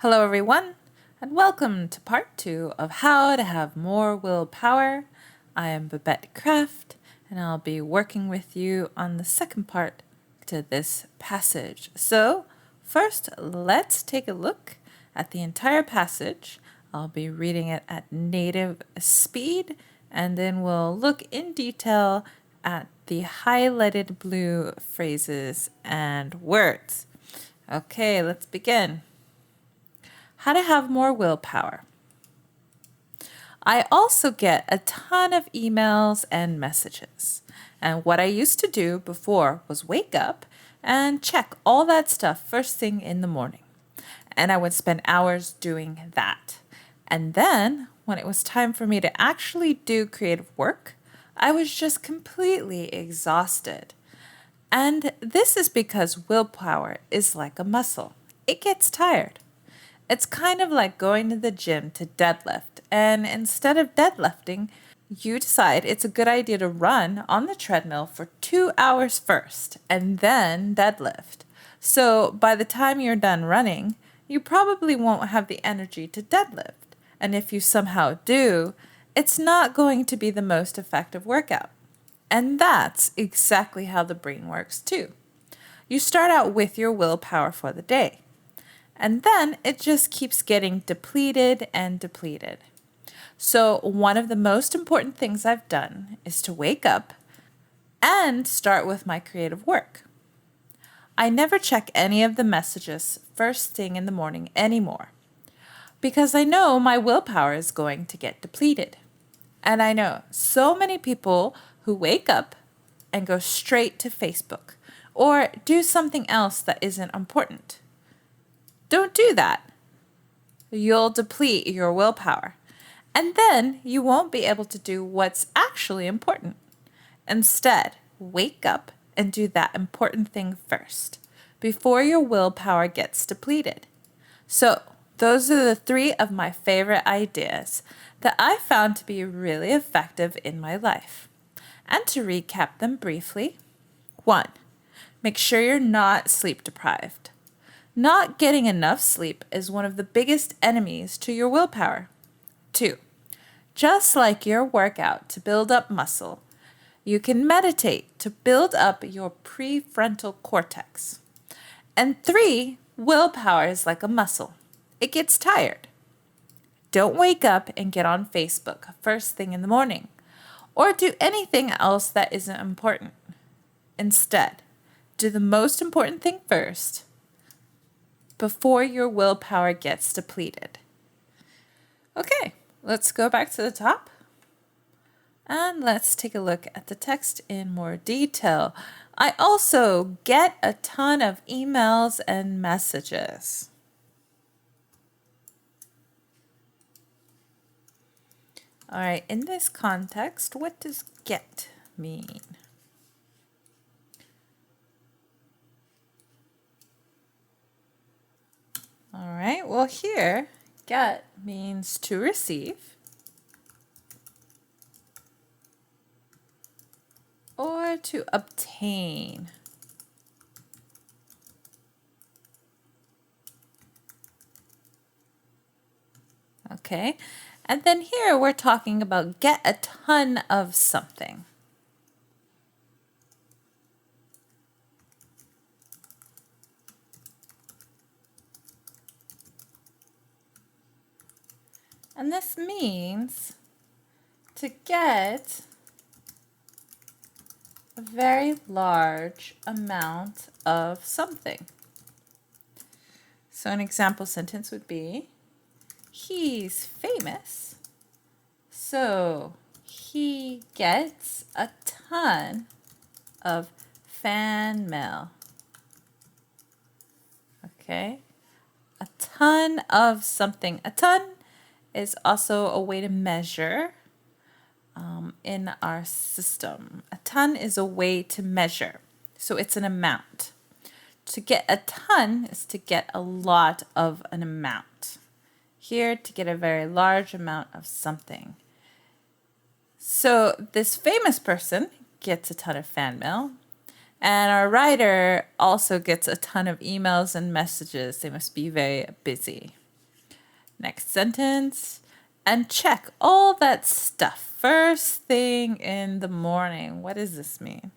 Hello, everyone, and welcome to part 2 of How to Have More Willpower. I am Babette Kraft, and I'll be working with you on the second part to this passage. So, first, let's take a look at the entire passage. I'll be reading it at native speed, and then we'll look in detail at the highlighted blue phrases and words. Okay, let's begin. How to have more willpower. I also get a ton of emails and messages. And what I used to do before was wake up and check all that stuff first thing in the morning. And I would spend hours doing that. And then, when it was time for me to actually do creative work, I was just completely exhausted. And this is because willpower is like a muscle. It gets tired. It's kind of like going to the gym to deadlift, and instead of deadlifting, you decide it's a good idea to run on the treadmill for 2 hours first and then deadlift. So by the time you're done running, you probably won't have the energy to deadlift. And if you somehow do, it's not going to be the most effective workout. And that's exactly how the brain works too. You start out with your willpower for the day. And then it just keeps getting depleted and depleted. So one of the most important things I've done is to wake up and start with my creative work. I never check any of the messages first thing in the morning anymore because I know my willpower is going to get depleted. And I know so many people who wake up and go straight to Facebook or do something else that isn't important. Don't do that. You'll deplete your willpower. And then you won't be able to do what's actually important. Instead, wake up and do that important thing first, before your willpower gets depleted. So, those are the 3 of my favorite ideas that I found to be really effective in my life. And to recap them briefly, 1. Make sure you're not sleep deprived. Not getting enough sleep is one of the biggest enemies to your willpower. 2. Just like your workout to build up muscle, you can meditate to build up your prefrontal cortex. And 3, willpower is like a muscle. It gets tired. Don't wake up and get on Facebook first thing in the morning, or do anything else that isn't important. Instead, do the most important thing first, before your willpower gets depleted. Okay, let's go back to the top. And let's take a look at the text in more detail. I also get a ton of emails and messages. All right, in this context, what does get mean? All right, well here, get means to receive or to obtain. Okay, and then here we're talking about get a ton of something. And this means to get a very large amount of something. So an example sentence would be, he's famous, so he gets a ton of fan mail. Okay, a ton of something. A ton is also a way to measure in our system. A ton is a way to measure, so it's an amount. To get a ton is to get a lot of an amount. Here, to get a very large amount of something. So this famous person gets a ton of fan mail, and our writer also gets a ton of emails and messages. They must be very busy. Next sentence. And check all that stuff first thing in the morning. What does this mean?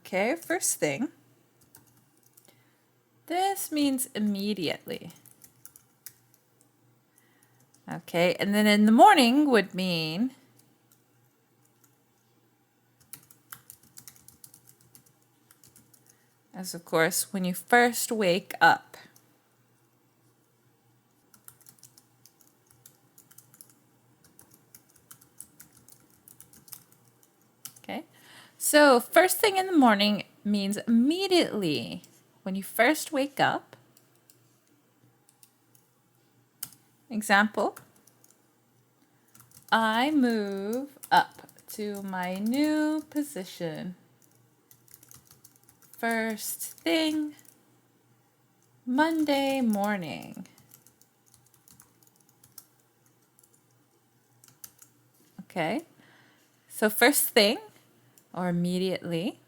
Okay, first thing. This means immediately. Okay, and then in the morning would mean as of course when you first wake up. Okay, so first thing in the morning means immediately when you first wake up. Example, I move up to my new position first thing Monday morning. Okay, so first thing or immediately.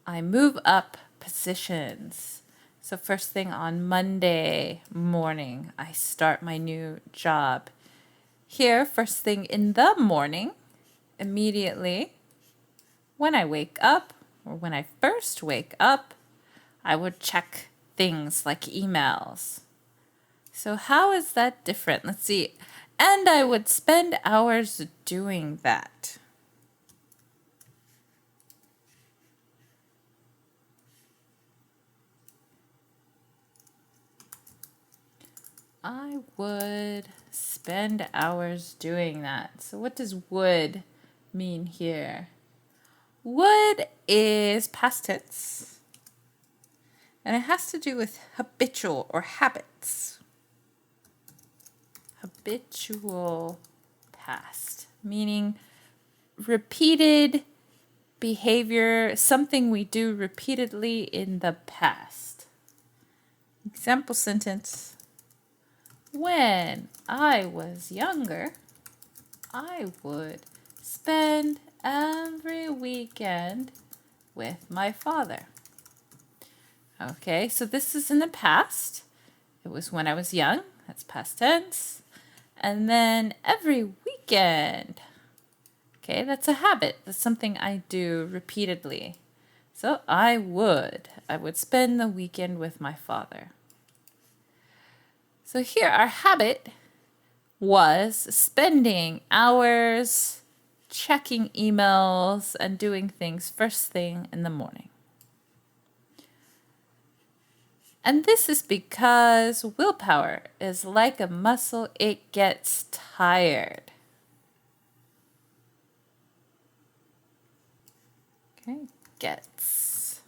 I move up positions. So first thing on Monday morning, I start my new job. Here, first thing in the morning, immediately, when I wake up, or when I first wake up, I would check things like emails. So how is that different? Let's see. And I would spend hours doing that. I would spend hours doing that. So what does would mean here? Would is past tense. And it has to do with habitual or habits. Habitual past, meaning repeated behavior, something we do repeatedly in the past. Example sentence. When I was younger, I would spend every weekend with my father. Okay, so this is in the past. It was when I was young. That's past tense. And then every weekend. Okay, that's a habit. That's something I do repeatedly. So I would spend the weekend with my father. So here our habit was spending hours checking emails and doing things first thing in the morning. And this is because willpower is like a muscle, it gets tired. Okay, gets.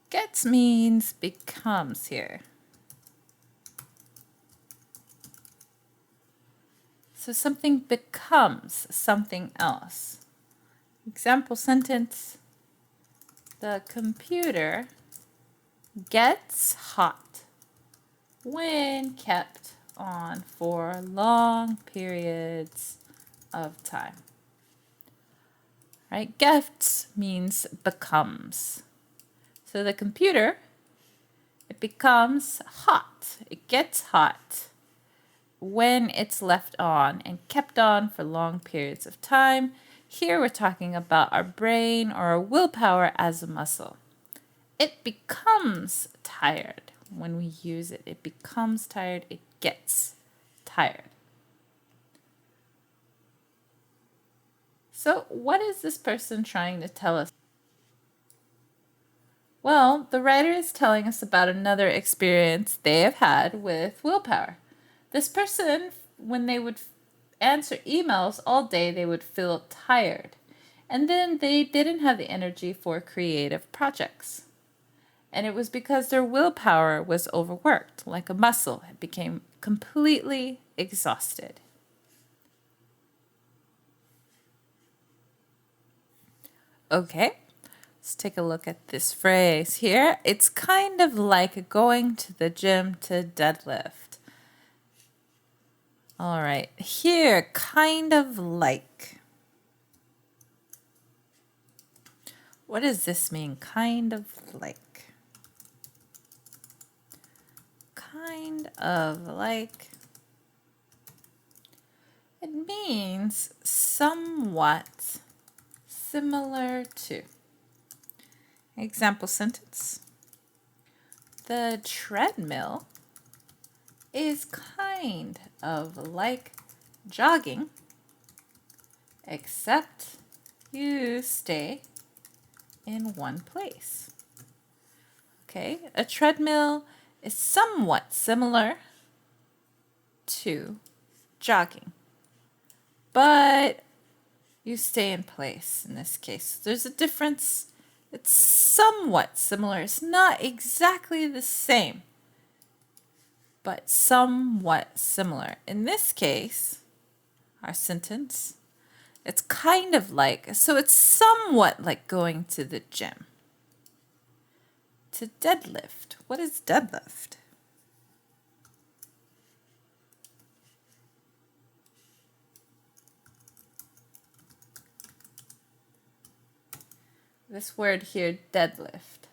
Gets means becomes here. So something becomes something else. Example sentence. The computer gets hot when kept on for long periods of time. Right? Gets means becomes. So the computer, it becomes hot. It gets hot when it's left on and kept on for long periods of time. Here we're talking about our brain or our willpower as a muscle. It becomes tired when we use it. It becomes tired. It gets tired. So what is this person trying to tell us? Well, the writer is telling us about another experience they have had with willpower. This person, when they would answer emails all day, they would feel tired. And then they didn't have the energy for creative projects. And it was because their willpower was overworked, like a muscle. It became completely exhausted. Okay, let's take a look at this phrase here. It's kind of like going to the gym to deadlift. All right, here, kind of like. What does this mean? Kind of like. Kind of like. It means somewhat similar to. Example sentence. The treadmill is kind of like jogging, except you stay in one place. Okay, a treadmill is somewhat similar to jogging, but you stay in place in this case. There's a difference. It's somewhat similar. It's not exactly the same, but somewhat similar. In this case, our sentence, it's kind of like, so it's somewhat like going to the gym. To deadlift. What is deadlift? This word here, deadlift.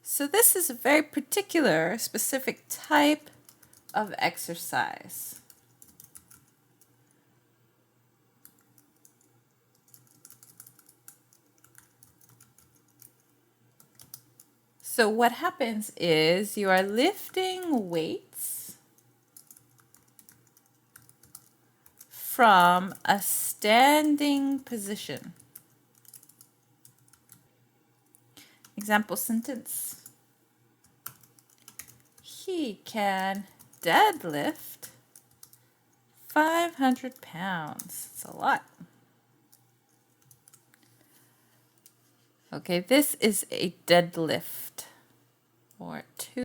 So this is a very particular, specific type of exercise. So what happens is you are lifting weights from a standing position. Example sentence. He can deadlift 500 pounds. It's a lot. Okay, this is a deadlift or two.